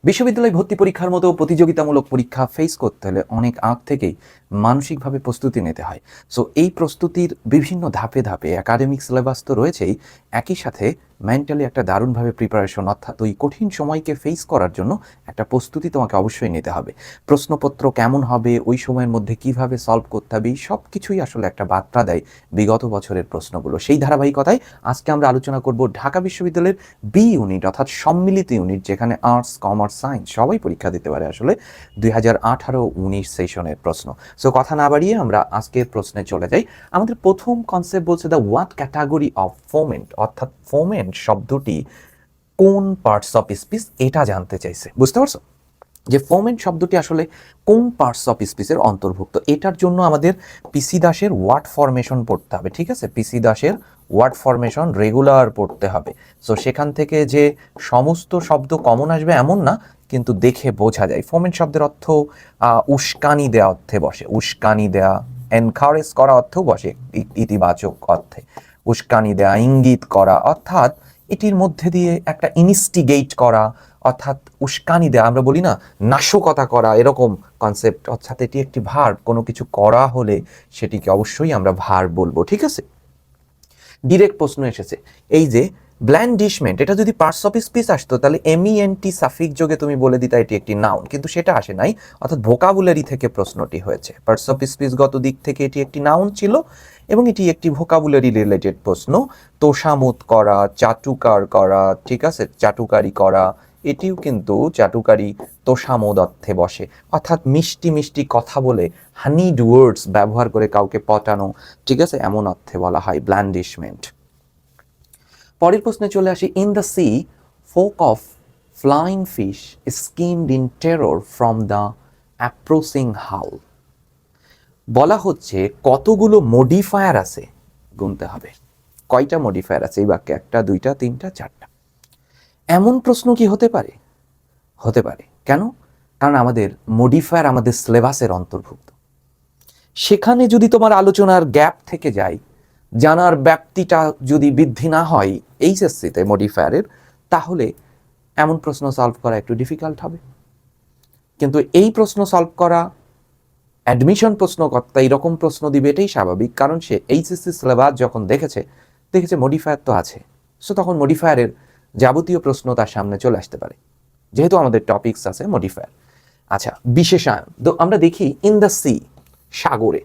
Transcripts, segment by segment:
বিশ্ববিদ্যালয় ভর্তি পরীক্ষার মতো প্রতিযোগিতামূলক পরীক্ষা ফেস করতে হলে অনেক আগ থেকেই মানসিকভাবে প্রস্তুতি নিতে হয়। সো এই প্রস্তুতির বিভিন্ন ধাপে ধাপে একাডেমিক সিলেবাস তো রয়েছেই, একই সাথে মেন্টালি একটা দারুণভাবে প্রিপারেশন, অর্থাৎ ওই কঠিন সময়কে ফেস করার জন্য একটা প্রস্তুতি তোমাকে অবশ্যই নিতে হবে। প্রশ্নপত্র কেমন হবে, ওই সময়ের মধ্যে কিভাবে সলভ করতে হবে, এই সব কিছুই আসলে একটা বার্তা দেয় বিগত বছরের প্রশ্নগুলো। সেই ধারাবাহিকতায় আজকে আমরা আলোচনা করব ঢাকা বিশ্ববিদ্যালয়ের বি ইউনিট অর্থাৎ সম্মিলিত ইউনিট, যেখানে আর্টস, কমার্স, সায়েন্স সবাই পরীক্ষা দিতে পারে আসলে 2018-19 সেশনের প্রশ্ন। সো কথা না বাড়িয়ে আমরা আজকের প্রশ্নে চলে যাই। আমাদের প্রথম কনসেপ্ট বলছে দ্য হোয়াট ক্যাটাগরি অফ ফোমেন্ট, অর্থাৎ ফোমেন্ট শব্দটি কোন পার্টস অফ স্পিচ এটা জানতে চাইছে। বুঝতে পারছো যে ফোমেন্ট শব্দটি আসলে কোন পার্টস অফ স্পিচের অন্তর্ভুক্ত? এটার জন্য আমাদের পিসি দাসের ওয়ার্ড ফরমেশন পড়তে হবে, ঠিক আছে? পিসি দাসের ওয়ার্ড ফরমেশন রেগুলার পড়তে হবে। সো সেখান থেকে যে সমস্ত শব্দ কমন আসবে এমন না, কিন্তু দেখে বোঝা যায়। ফোমেন্ট শব্দের অর্থ উস্কানি দেওয়া অর্থে বসে, উস্কানি দেওয়া, এনকারেজ করা অর্থেও বসে, ইতিবাচক অর্থে। উস্কানি দেওয়া, ইঙ্গিত করা, অর্থাৎ এটির মধ্যে দিয়ে একটা ইনস্টিগেট করা, অর্থাৎ উস্কানি দেওয়া, আমরা বলি না নাশকতা করা, এরকম কনসেপ্ট। অর্থাৎ এটি একটি ভার্ব, কোনো কিছু করা হলে সেটিকে অবশ্যই আমরা ভার্ব বলবো, ঠিক আছে? ডিরেক্ট প্রশ্ন এসেছে, এই যে ব্ল্যান্ডিশমেন্ট, এটা যদি পার্টস অফ স্পিচ আসতো তাহলে এমইএনটি সাফিক যোগে তুমি বলে দিতা এটি একটি নাউন, কিন্তু সেটা আসে নাই। অর্থাৎ ভোকাবুলারি থেকে প্রশ্নটি হয়েছে। পার্টস অফ স্পিচগত দিক থেকে এটি একটি নাউন ছিল এবং এটি একটি ভোকাবুলারি রিলেটেড প্রশ্ন। তোষামোদ করা, চাটুকার করা, ঠিক আছে, চাটুকারি করা, এটিও কিন্তু চাটুকারি তোষামোদ অর্থে বসে। অর্থাৎ মিষ্টি মিষ্টি কথা বলে, হানিড ওয়ার্ডস ব্যবহার করে কাউকে পটানো, ঠিক আছে, এমন অর্থে বলা হয় ব্ল্যান্ডিশমেন্ট। পরের প্রশ্নে চলে আসি, in the sea folk of flying fish skimmed in terror from the approaching howl. বলা হচ্ছে কতগুলো মডিফায়ার আছে, গুনতে হবে কয়টা মডিফায়ার আছে এই বাক্যে, একটা, দুইটা, তিনটা, চারটা। এমন প্রশ্ন কি হতে পারে? হতে পারে। কেন? কারণ আমাদের মডিফায়ার আমাদের সিলেবাসের অন্তর্ভুক্ত। সেখানে যদি তোমার আলোচনার গ্যাপ থেকে যায়, জানার ব্যাপ্তিটা যদি বৃদ্ধি না হয় এইচএসসিতে মডিফায়ারের, তাহলে এমন প্রশ্ন সলভ করা একটু ডিফিকাল্ট হবে। কিন্তু এই প্রশ্ন সলভ করা, অ্যাডমিশন প্রশ্নকর্তা এরকম প্রশ্ন দিবে, এটাই স্বাভাবিক, কারণ সে এইচএসসি সিলেবাস যখন দেখেছে মডিফায়ার তো আছে। সো তখন মডিফায়ারের যাবতীয় প্রশ্ন তার সামনে চলে আসতে পারে, যেহেতু আমাদের টপিকস আছে মডিফায়ার। আচ্ছা, বিশেষায়ন তো আমরা দেখি ইন দ্য সি, সাগরে,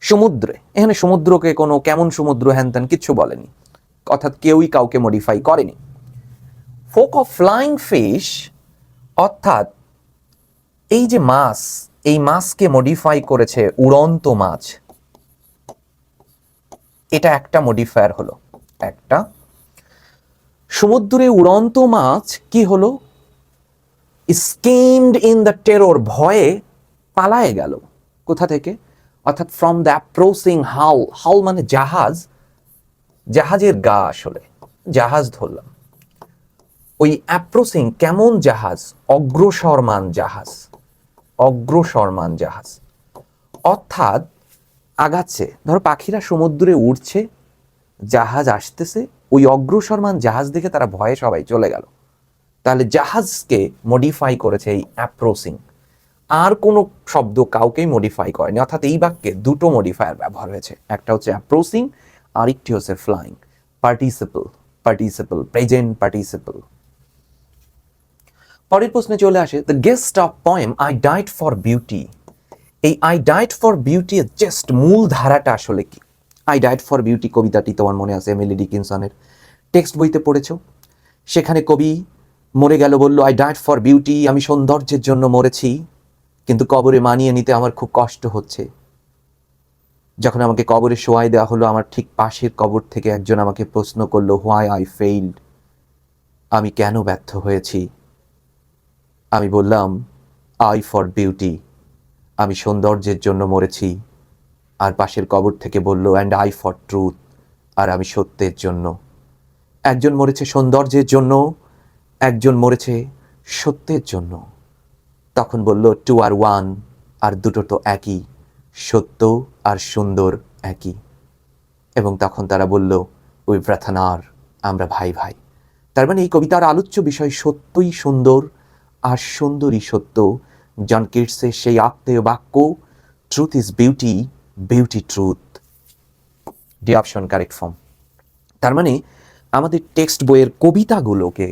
সমুদ্রে। এখানে সমুদ্রকে কোনো কেমন সমুদ্র হ্যান ত্যান কিচ্ছু বলেনি, অর্থাৎ কেউই কাউকে মডিফাই করেনি। ফোক অফ ফ্লাইং ফিশ, অর্থাৎ এই যে মাছ, এই মাছকে মডিফাই করেছে উড়ন্ত মাছ, এটা একটা মডিফায়ার হলো। একটা সমুদ্রে উড়ন্ত মাছ কি হলো? স্কিমড ইন দ্য টেরর, ভয়ে পালায়ে গেল। কোথা থেকে? অর্থাৎ ফ্রম দ্য অ্যাপ্রোচিং হাউল। হাউল মানে জাহাজ, জাহাজের গা, আসলে জাহাজ ধরলাম। ওই অ্যাপ্রোচিং কেমন জাহাজ? অগ্রসরমান জাহাজ, অগ্রসরমান জাহাজ, অর্থাৎ আগাচ্ছে। ধরো পাখিরা সমুদ্রে উঠছে, জাহাজ আসতেছে, ওই অগ্রসরমান জাহাজ দেখে তারা ভয়ে সবাই চলে গেল। তাহলে জাহাজকে মডিফাই করেছে এই অ্যাপ্রোচিং, আর কোনো শব্দ কাউকেই মডিফাই করেনি। অর্থাৎ এই বাক্যে দুটো মডিফায়ার ব্যবহার হয়েছে, একটা হচ্ছে অ্যাপ্রোচিং, আরেকটি হচ্ছে flying. Participle, participle, present participle. পরের প্রশ্নে চলে আসে, the guest of poem I died for beauty. এই I died for beauty just মূল ধারাটা আসলে কি? আই ডাইড ফর বিউটি কবিতাটি তোমার মনে আছে, এমিলি ডিকিনসনের, টেক্সট বইতে পড়েছো। সেখানে কবি মরে গেল, বলল আই ডাইড ফর বিউটি, আমি সৌন্দর্যের জন্য মরেছি, কিন্তু কবরে মানিয়ে নিতে আমার খুব কষ্ট হচ্ছে। যখন আমাকে কবরে শোয়াই দেওয়া হলো, আমার ঠিক পাশের কবর থেকে একজন আমাকে প্রশ্ন করলো, হোয়াই আই ফেইল্ড, আমি কেন ব্যর্থ হয়েছি? আমি বললাম আই ফর বিউটি, আমি সৌন্দর্যের জন্য মরেছি। আর পাশের কবর থেকে বলল অ্যান্ড আই ফর ট্রুথ, আর আমি সত্যের জন্য। একজন মরেছে সৌন্দর্যের জন্য, একজন মরেছে সত্যের জন্য। তখন বলল টু আর ওয়ান, আর দুটো তো একই, সত্য আর সুন্দর একই। এবং তখন তারা বলল উই ব্রাথানার, আমরা ভাই ভাই। তার মানে এই কবিতার আলোচ্য বিষয় সত্যই সুন্দর আর সুন্দরই সত্য। জন কিটসের সেই আত্মীয় বাক্য, truth is beauty, beauty truth. D option correct form. তার মানে আমাদের টেক্সট বইয়ের কবিতাগুলোকে,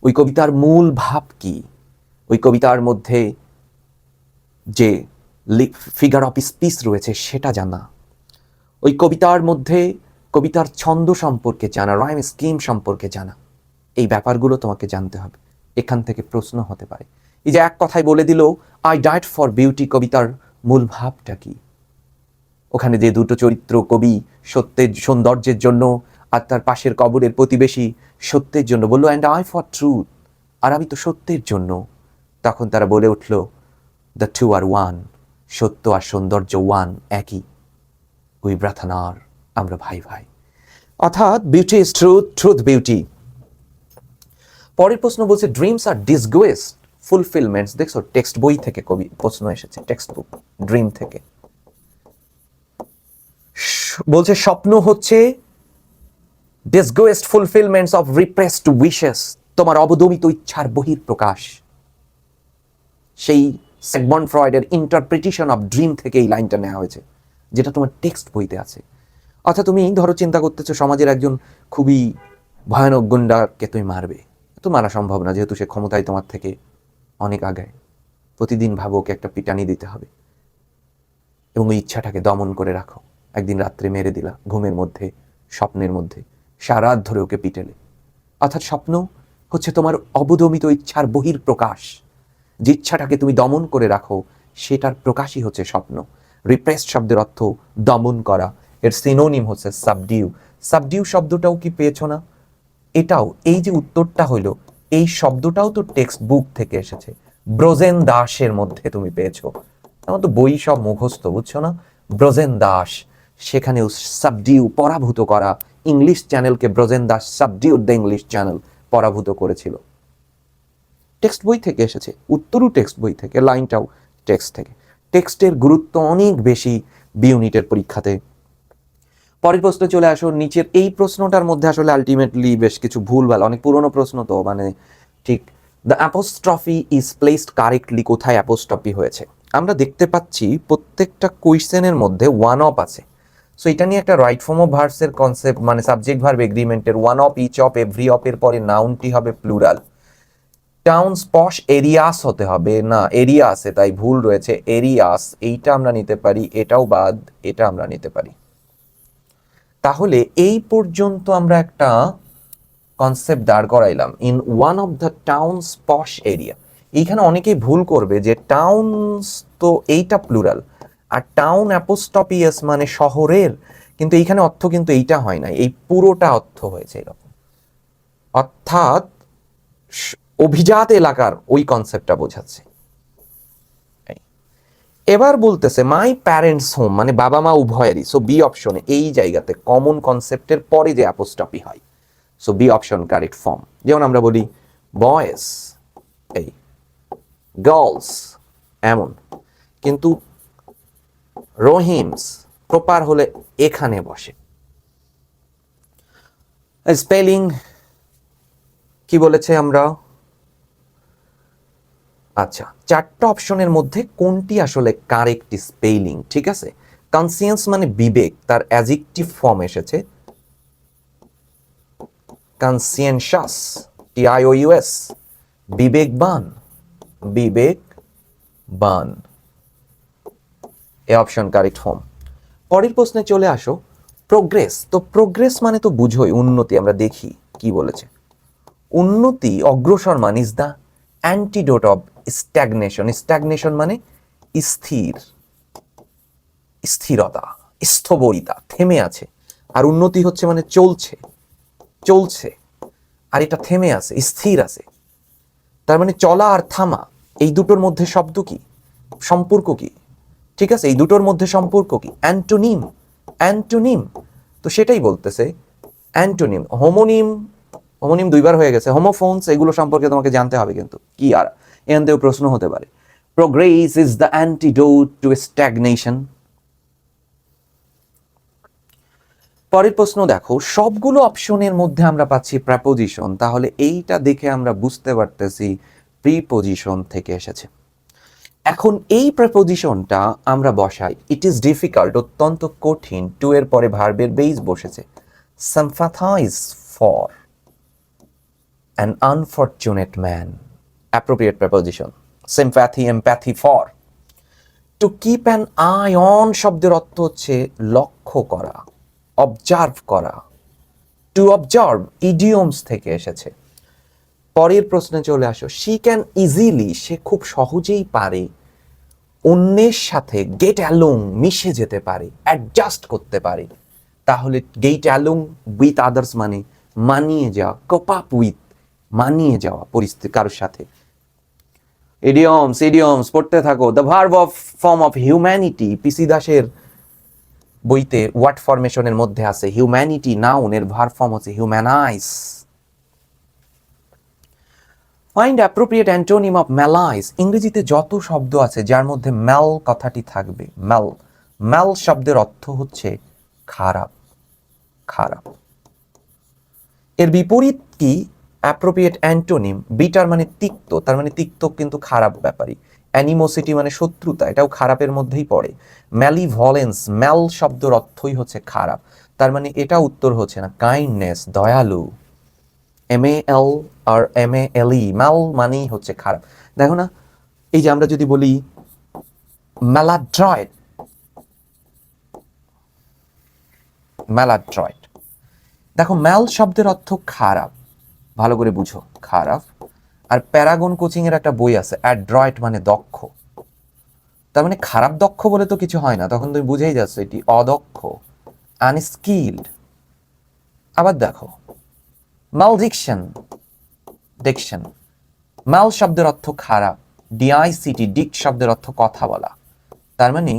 ওই কবিতার মূল ভাব কি, ওই কবিতার মধ্যে যে ফিগার অফ স্পিচ রয়েছে সেটা জানা, ওই কবিতার মধ্যে কবিতার ছন্দ সম্পর্কে জানা, রাইম স্কিম সম্পর্কে জানা, এই ব্যাপারগুলো তোমাকে জানতে হবে। এখান থেকে প্রশ্ন হতে পারে, এই যে এক কথায় বলে দিল আই ডাইড ফর বিউটি, কবিতার মূল ভাবটা কি? ওখানে যে দুটো চরিত্র, কবি সত্যের সৌন্দর্যের জন্য আর তার পাশের কবরের প্রতিবেশী সত্যের জন্য বললো অ্যান্ড আই ফর ট্রুথ, আর আমি তো সত্যের জন্য। তখন তারা বলে উঠল দ্য টু আর ওয়ান, সত্য আর সৌন্দর্য ওয়ান, একই। উই ব্রাথানার, আমরা ভাই ভাই। অর্থাৎ beauty is truth, truth beauty. পরের প্রশ্ন বলছে ড্রিমস আর ডিসগোয়েস্ট ফুলফিলমেন্টস। দেখছো টেক্সট বই থেকে কবি প্রশ্ন এসেছে, টেক্সট বুক, ড্রিম থেকে। বলছে স্বপ্ন হচ্ছে ডিসগোয়েস্ট ফুলফিলমেন্টস অফ রিপ্রেসড উইশেস, তোমার অবদমিত ইচ্ছার বহির প্রকাশ। সেই সিগমন্ড ফ্রয়েডের ইন্টারপ্রিটেশন অফ ড্রিম থেকে এই লাইনটা নেওয়া হয়েছে, যেটা তোমার টেক্সট বইতে আছে। অর্থাৎ তুমি ধরো চিন্তা করতেছো সমাজের একজন খুবই ভয়ানক গুন্ডাকে তুমি মারবে, তো মারা সম্ভব না, যেহেতু সে ক্ষমতায় তোমার থেকে অনেক আগায়। প্রতিদিন ভাবো ওকে একটা পিটানি দিতে হবে, এবং ওই ইচ্ছাটাকে দমন করে রাখো। একদিন রাত্রে মেরে দিলা, ঘুমের মধ্যে, স্বপ্নের মধ্যে, সারা রাত ধরে ওকে পিটেলে। অর্থাৎ স্বপ্ন হচ্ছে তোমার অবদমিত ইচ্ছার বহির প্রকাশ। যে ইচ্ছাটাকে তুমি দমন করে রাখো সেটার প্রকাশই হচ্ছে স্বপ্ন। রিপ্রেস শব্দের অর্থ দমন করা, এর সিনোনিম হচ্ছে সাবডিউ। সাবডিউ শব্দটাও কি পেয়েছো না? এটাও, এই যে উত্তরটা হইলো, এই শব্দটাও তো টেক্সট বুক থেকে এসেছে, ব্রজেন দাসের মধ্যে তুমি পেয়েছো। আমার তো বই সব মুখস্থ, বুঝছো না? ব্রজেন দাস, সেখানেও সাবডিউ, পরাভূত করা। ইংলিশ চ্যানেলকে Brajen Das subdued the English channel, পরাভূত করেছিল। টেক্সট বই থেকে এসেছে, উত্তরও টেক্সট বই থেকে, লাইনটাও টেক্সট থেকে। টেক্সটের গুরুত্ব অনেক বেশি বি ইউনিটের পরীক্ষাতে। পরের প্রশ্নে চলে আসো। নিচের এই প্রশ্নটার মধ্যে আসলে আলটিমেটলি বেশ কিছু ভুলভাল, অনেক পুরনো প্রশ্ন তো, মানে ঠিক the apostrophe is placed correctly, কোথায় অ্যাপোস্ট্রফি হয়েছে? আমরা দেখতে পাচ্ছি প্রত্যেকটা কোয়েশ্চেনের মধ্যে ওয়ান অফ আছে। সো এটা নিয়ে একটা রাইট ফর্ম অফ ভার্বসের কনসেপ্ট, মানে সাবজেক্ট ভার্ব এগ্রিমেন্টের one of, each of, every অফের পরে নাউনটি হবে প্লুরাল। টাউনস পশ এরিয়াস হতে হবে না, এরিয়া আছে তাই ভুল রয়েছে, এরিয়াস, এইটা আমরা নিতে পারি, এটাও বাদ, এটা আমরা নিতে পারি। তাহলে এই পর্যন্ত আমরা একটা কনসেপ্ট দাঁড় করাইলাম, in one of the towns posh area. এইখানে অনেকেই ভুল করবে যে টাউনস তো এইটা প্লুরাল, আর টাউন অ্যাপোস্টপিয়াস মানে শহরের, কিন্তু এইখানে অর্থ কিন্তু এইটা হয় না, এই পুরোটা অর্থ হয়েছে এরকম। অর্থাৎ অভিজাত এলাকার ওই কনসেপ্টটা বোঝাচ্ছে। এবার বলতেছে মাই প্যারেন্টস হোম, মানে বাবা মা উভয়েরই। সো বি অপশনে এই জায়গাতে কমন কনসেপ্টের পরে যে অ্যাপোস্ট্রফি হয়, so B option correct form. যেমন আমরা বলি বয়েস, এই গার্লস, এমন, কিন্তু রহিমস প্রপার হলে এখানে বসে। স্পেলিং কি বলেছে আমরা? আচ্ছা, চারটা অপশনের মধ্যে কোনটি আসলে কারেক্ট স্পেলিং? ঠিক আছে, কনসিয়েন্স মানে বিবেক, তার অ্যাডজেক্টিভ ফর্ম এসেছে কনসিয়েন্সাস, TIOUS, বিবেকবান, বিবেকবান, এ অপশন কারেক্ট ফর্ম। পরের প্রশ্নে চলে আসো, প্রোগ্রেস। তো প্রোগ্রেস মানে তো বুঝোই উন্নতি, আমরা দেখি কি বলেছে। উন্নতি, অগ্রসর মান, is the antidote of stagnation. Stagnation মানে স্থির, স্থিরতা, স্থবরিতা, থেমে আছে। আর উন্নতি হচ্ছে মানে চলছে, চলছে, আর এটা থেমে আছে, স্থির আছে। তার মানে চলা আর থামা, এই দুটোর মধ্যে শব্দ কি, সম্পর্ক কি? ঠিক আছে, এই দুটোর মধ্যে সম্পর্ক কি? Antonym, antonym. তো সেটাই বলতেছে অ্যান্টোনিম। হোমোনিম, হোমোনিম দুইবার হয়ে গেছে। হোমোফোনস, এগুলো সম্পর্কে তোমাকে জানতে হবে কিন্তু কি, আর এখান থেকেও প্রশ্ন হতে পারে। Progress is the antidote to stagnation. পরের প্রশ্ন দেখো, সবগুলো অপশনের মধ্যে আমরা পাচ্ছি প্রেপোজিশন, তাহলে এইটা দেখে আমরা বুঝতে পারতেছি প্রিপোজিশন থেকে এসেছে। এখন এই প্রেপোজিশনটা আমরা বসাই, ইট ইজ ডিফিকাল্ট, অত্যন্ত কঠিন, টু এর পরে ভার্বের বেস বসেছে, sympathize for an unfortunate man, appropriate preposition, sympathy, empathy for. to keep an eye on শব্দের অর্থ হচ্ছে লক্ষ্য করা, অবজার্ভ করা, টু অবজার্ভ ইডিয়মস থেকে এসেছে। পরের প্রশ্নে চলে আসো, শি ক্যান ইজিলি, সে খুব সহজেই পারে, অন্যের সাথে গেট অ্যালং, মিশে যেতে পারে, অ্যাডজাস্ট করতে পারে, তাহলে গেট অ্যালং উইথ আদার্স মানে মানিয়ে যাওয়া, কোপ আপ উইথ, মানিয়ে যাওয়া পরিস্থিতি কারোর সাথে। ইডিয়মস পড়তে থাকো। The verb of form of humanity, PC দাসের বইতে ওয়ার্ড ফরমেশনের মধ্যে আছে হিউম্যানিটি, নাউনের ভার্ব ফর্ম হচ্ছে humanise. Find appropriate antonym of malaise, ইংরেজিতে যত শব্দ আছে যার মধ্যে ম্যাল কথাটি থাকবে, ম্যাল শব্দের অর্থ হচ্ছে খারাপ, খারাপ। এর বিপরীত কি? অ্যাপ্রোপ্রিয়েট অ্যান্টোনিম, বিটার মানে তিক্ত, তার মানে তিক্ত কিন্তু খারাপ ব্যাপারই। অ্যানিমোসিটি মানে শত্রুতা, এটাও খারাপের মধ্যেই পড়ে। ম্যালিভলেন্স, ম্যাল শব্দের অর্থই হচ্ছে খারাপ, তার মানে এটা উত্তর হচ্ছে না। কাইন্ডনেস, দয়ালু, MAL আর MALE, ম্যাল মানেই হচ্ছে খারাপ। দেখো না, এই যে আমরা যদি বলি ম্যালাড্রয়েড, ম্যালাড্রয়েড, দেখো ম্যাল শব্দের অর্থ খারাপ, ভালো করে বুঝো, খারাপ। আর প্যারাগন কোচিং এর একটা বই আছে, অ্যাড্রয়েড মানে দক্ষ, তার মানে খারাপ দক্ষ বলে তো কিছু হয় না, তখন তুমি বুঝেই যাচ্ছ এটি অদক্ষ, আনস্কিলড। আবার দেখো মালডিকশন, ডিকশন, মাল শব্দের অর্থ খারাপ, DICT, ডিক শব্দের অর্থ কথা বলা, তার মানে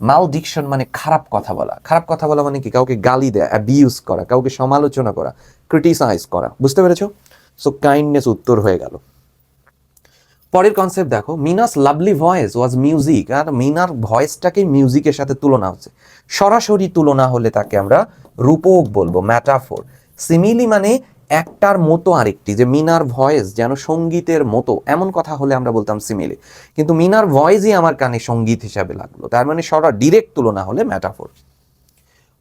মালডিকশন মানে খারাপ কথা বলা। খারাপ কথা বলা মানে কি? কাউকে গালি দেয়া, অ্যাবিউজ করা, কাউকে সমালোচনা করা, ক্রিটিসাইজ করা। বুঝতে পেরেছো? সো কাইন্ডনেস উত্তর হয়ে গেল। পরের কনসেপ্ট দেখো, মিনাস লাভলি ভয়েস ওয়াজ মিউজিক, আর মিনার ভয়েসটাকে মিউজিকের সাথে তুলনা হচ্ছে। সরাসরি তুলনা হলে তাকে আমরা রূপক বলবো, ম্যাটাফোর। সিমিলি মানে একটার মতো আরেকটি, যে মিনার ভয়েস যেন সঙ্গীতের মতো, এমন কথা হলে আমরা বলতাম সিমিলি, কিন্তু মিনার ভয়েসই আমার কানে সঙ্গীত হিসাবে লাগলো, তার মানে ডিরেক্ট তুলনা হলে ম্যাটাফোর।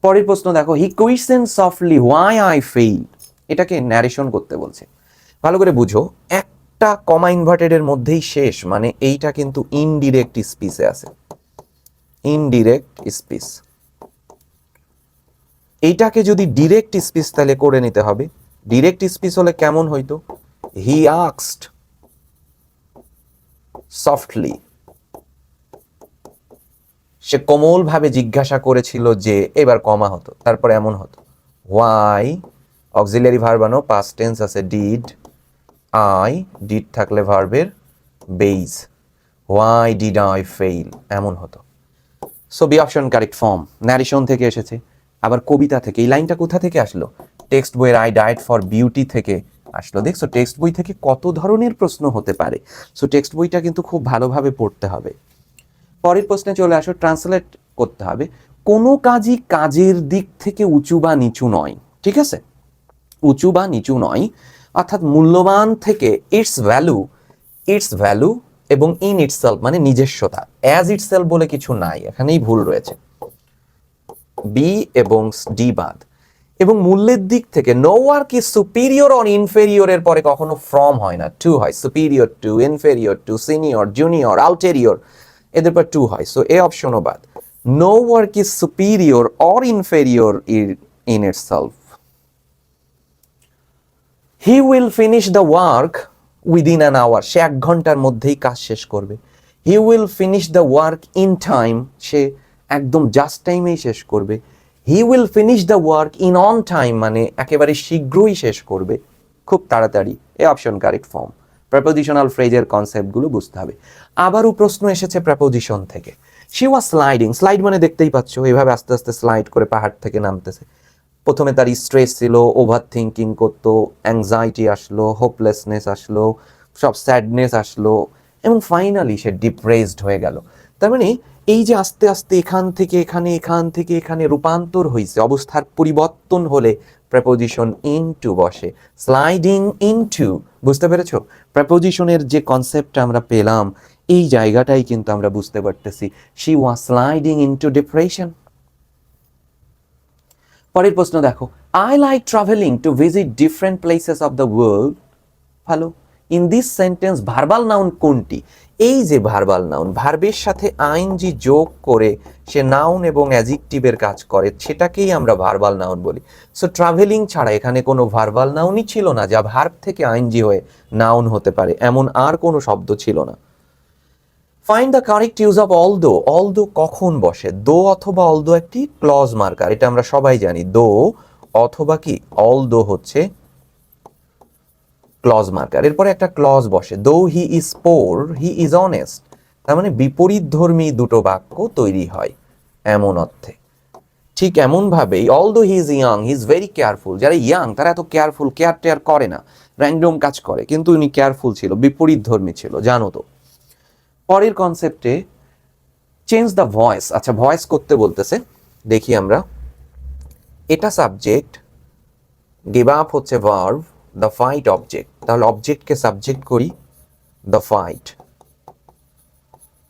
পরের প্রশ্ন দেখো, he questioned softly why I fail, এটাকে ন্যারেশন করতে বলছে। ভালো করে বুঝো, একটা কমা ইনভার্টেডের মধ্যেই শেষ, মানে এইটা কিন্তু ইনডিরেক্ট স্পিচে আছে, ইনডিরেক্ট স্পিচ। এইটাকে যদি ডিরেক্ট স্পিচ তাহলে করে নিতে হবে। ডিরেক্ট স্পিচ হলে কেমন হইতো? হি আস্কড সফটলি, সে কোমল ভাবে জিজ্ঞাসা করেছিল যে, এবার কমা হতো, তারপরে এমন হতো, হোয়াই, অক্সিলারি ভার্ব আনো, পাস্ট টেন্স আছে ডিড, আই, ডিড থাকলে ভার্বের base, why did I fail, এমন হতো। So B option correct form. Narration থেকে এসেছে, আবার কবিতা থেকে। এই লাইনটা কোথা থেকে আসলো? টেক্সট বইয়ের আই ডায়েট ফর বিউটি থেকে আসলো। দেখছো, টেক্সট বই থেকে কত ধরনের প্রশ্ন হতে পারে। সো টেক্সট বইটা কিন্তু খুব ভালোভাবে পড়তে হবে। পরের প্রশ্নে চলে আসো, ট্রান্সলেট করতে হবে। কোনো কাজই কাজের দিক থেকে উঁচু বা নিচু নয়, ঠিক আছে? উঁচু বা নিচু নয়, অর্থাৎ মূল্যবান থেকে ইটস ভ্যালু এবং ইন ইটসেলফ মানে নিজস্বতা, অ্যাজ ইটসেলফ বলে কিছু নাই, এখানেই ভুল রয়েছে, বি এবং ডি বাদ। এবং মূল্যের দিক থেকে no work is superior or inferior এর পরে কখনো ফ্রম হয় না, টু হয়, superior to, inferior to, senior, junior, ulterior, এদের পর টু হয়। সো এ অপশনও বাদ। No work is superior or inferior in itself. He will finish the work within an hour, সে 1 ঘন্টার মধ্যেই কাজ শেষ করবে। He will finish the work in time, সে একদম জাস্ট টাইমেই শেষ করবে। He will finish the work in on time মানে একেবারে শীঘ্রই শেষ করবে, খুব তাড়াতাড়ি। A option correct form. Prepositional ফ্রেজের কনসেপ্টগুলো বুঝতে হবে। আবারও প্রশ্ন এসেছে প্রেপোজিশন থেকে। শি ওয়াজ স্লাইডিং, স্লাইড মানে দেখতেই পাচ্ছ, এইভাবে আস্তে আস্তে স্লাইড করে পাহাড় থেকে নামতেছে। প্রথমে তার স্ট্রেস ছিল, ওভার থিঙ্কিং করতো, অ্যাংজাইটি আসলো, হোপলেসনেস আসলো, সব স্যাডনেস আসলো, এবং ফাইনালি সে ডিপ্রেসড হয়ে গেল। তার মানে এই যে আস্তে আস্তে এখান থেকে এখানে, এখান থেকে এখানে রূপান্তর হয়েছে, অবস্থার পরিবর্তন হলে প্রেপোজিশন ইনটু বসে। স্লাইডিং ইনটু, বুঝতে পেরেছো? প্রেপোজিশনের যে কনসেপ্টটা আমরা পেলাম, এই জায়গাটাই কিন্তু আমরা বুঝতে পারতেছি। She was sliding into depression. পরের প্রশ্ন দেখো, I like traveling to visit different places of the world. ভালো। In this sentence verbal noun কোনটি? এই যে ভার্বাল নাউন, ভার্বের সাথে আইএনজি যোগ করে সে নাউন এবং অ্যাডজেক্টিভের কাজ করে, সেটাকেই আমরা ভার্বাল নাউন বলি। সো ট্রাভেলিং ছাড়া এখানে কোনো ভার্বাল নাউনই ছিল না যা ভার্ব থেকে আইএনজি হয়ে নাউন হতে পারে, এমন আর কোনো শব্দ ছিল না। Find the correct use of although. Although কখন বসে? দো অথবা অলদো একটি ক্লজ মার্কার, এটা আমরা সবাই জানি। দো অথবা কি অলদো হচ্ছে ক্লজ মার্কার। এরপরে একটা ক্লজ বসে, দো he is poor he is honest. তার মানে বিপরীত ধর্মী দুটো বাক্য তৈরি হয় এমন অর্থে। ঠিক এমনভাবেই although he is young he is very careful. যারা ইয়াং তারা এত কেয়ারফুল, কেয়ার টেয়ার করে না, র্যান্ডম কাজ করে, কিন্তু উনি কেয়ারফুল ছিল, বিপরীত ধর্মী ছিল, জানো তো। পরের কনসেপ্টে চেঞ্জ দ্য ভয়েস। আচ্ছা, ভয়েস করতে বলতেছে, দেখি আমরা। এটা সাবজেক্ট, গিভ আপ হচ্ছে ভার্ব, দ্য ফাইট অবজেক্ট। তাহলে অবজেক্টকে সাবজেক্ট করি, দ্য ফাইট।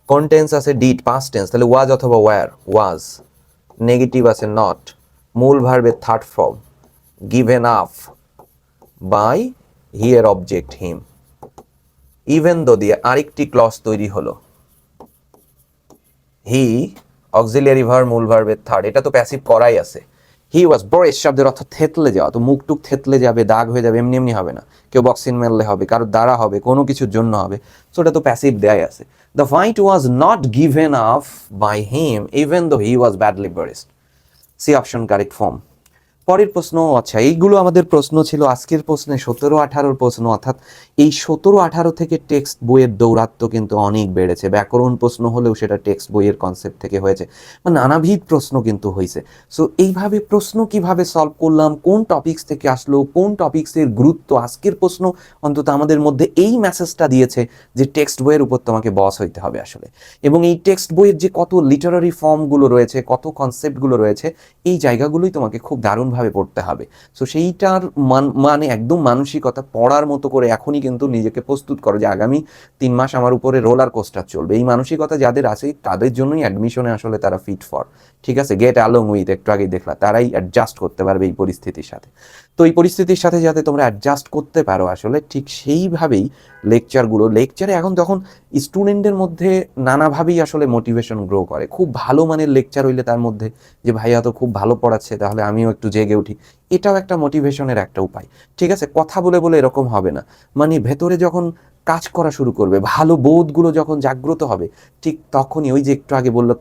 কোন টেন্স আছে? ডিড, পাস্ট টেন্স, তাহলে ওয়াজ অথবা ওয়্যার, ওয়াজ। নেগেটিভ আছে নট, মূল ভার্বের third form, given up by here object him. Even though দিয়ে আরেকটি ক্লজ তৈরি হলো, হি অক্সিলিয়ারি ভার্ব মূল ভার্বের থার্ড, এটা তো প্যাসিভ করাই আছে। হি ওয়াজ বোরেস শব্দের অর্থ থেতলে যাওয়া, তো মুখটুক থেতলে যাবে, দাগ হয়ে যাবে, এমনি এমনি হবে না। কেউ বক্সিন মারলে হবে, কারোর দ্বারা হবে, কোনো কিছুর জন্য হবে, সো এটা তো প্যাসিভ দেয়াই আছে। The fight was not given up by him even though he was badly braced. C option correct form. পরের প্রশ্ন, আচ্ছা এইগুলো আমাদের প্রশ্ন ছিল আজকের প্রশ্নে 17-18 প্রশ্ন, অর্থাৎ এই 17-18 থেকে টেক্সট বইয়ের দৌরাত্ম্য কিন্তু অনেক বেড়েছে। ব্যাকরণ প্রশ্ন হলেও সেটা টেক্সট বইয়ের কনসেপ্ট থেকে হয়েছে, মানে নানাবিধ প্রশ্ন কিন্তু হয়েছে। সো এইভাবে প্রশ্ন কিভাবে সলভ করলাম, কোন টপিকস থেকে আসলো, কোন টপিক্সের গুরুত্ব, আজকের প্রশ্ন অন্তত আমাদের মধ্যে এই মেসেজটা দিয়েছে যে টেক্সট বইয়ের উপর তোমাকে বস হইতে হবে আসলে। এবং এই টেক্সট বইয়ের যে কত লিটারারি ফর্মগুলো রয়েছে, কত কনসেপ্টগুলো রয়েছে, এই জায়গাগুলোই তোমাকে খুব দারুণভাবে পড়তে হবে। সো সেইটার মানে একদম মানসিকতা পড়ার মতো করে এখনই কিন্তু নিজেকে প্রস্তুত করো যে আগামী 3 মাস আমার উপরে রোলার কোস্টার চলবে। এই মানসিকতা যাদের আছে তাদের জন্যই অ্যাডমিশনে আসলে তারা ফিট ফর, ঠিক আছে? গেট অ্যালং উইথ, একটু আগেই দেখলা, তারাই অ্যাডজাস্ট করতে পারবে এই পরিস্থিতির সাথে। তো এই পরিস্থিতির সাথে যাতে তোমরা অ্যাডজাস্ট করতে পারো আসলে, ঠিক সেইভাবেই লেকচারে এখন যখন স্টুডেন্টদের মধ্যে নানাভাবেই আসলে মোটিভেশন গ্রো করে। খুব ভালো মানের লেকচার হইলে তার মধ্যে যে ভাইয়া তো খুব ভালো পড়াচ্ছে, তাহলে আমিও একটু জেগে উঠি, এটাও একটা মোটিভেশনের একটা উপায়, ঠিক আছে? কথা বলে বলে এরকম হবে না, মানে ভেতরে যখন কাজ করা শুরু করবে, ভালো বোধগুলো যখন জাগ্রত হবে, ঠিক তখনই ওই যে একটু আগে বললো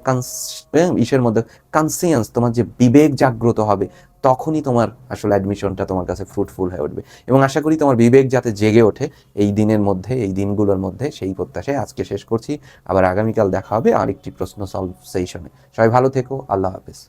ইসের মধ্যে কনসিয়েন্স, তোমার যে বিবেক জাগ্রত হবে, তখনই তোমার আসলে অ্যাডমিশনটা তোমার কাছে ফ্রুটফুল হয়ে উঠবে। এবং আশা করি তোমার বিবেক যাতে জেগে ওঠে এই দিনের মধ্যে, এই দিনগুলোর মধ্যে, সেই প্রত্যাশায় আজকে শেষ করছি। আবার আগামীকাল দেখা হবে আরেকটি প্রশ্ন সলভ সেশনে। সবাই ভালো থেকো, আল্লাহ হাফেজ।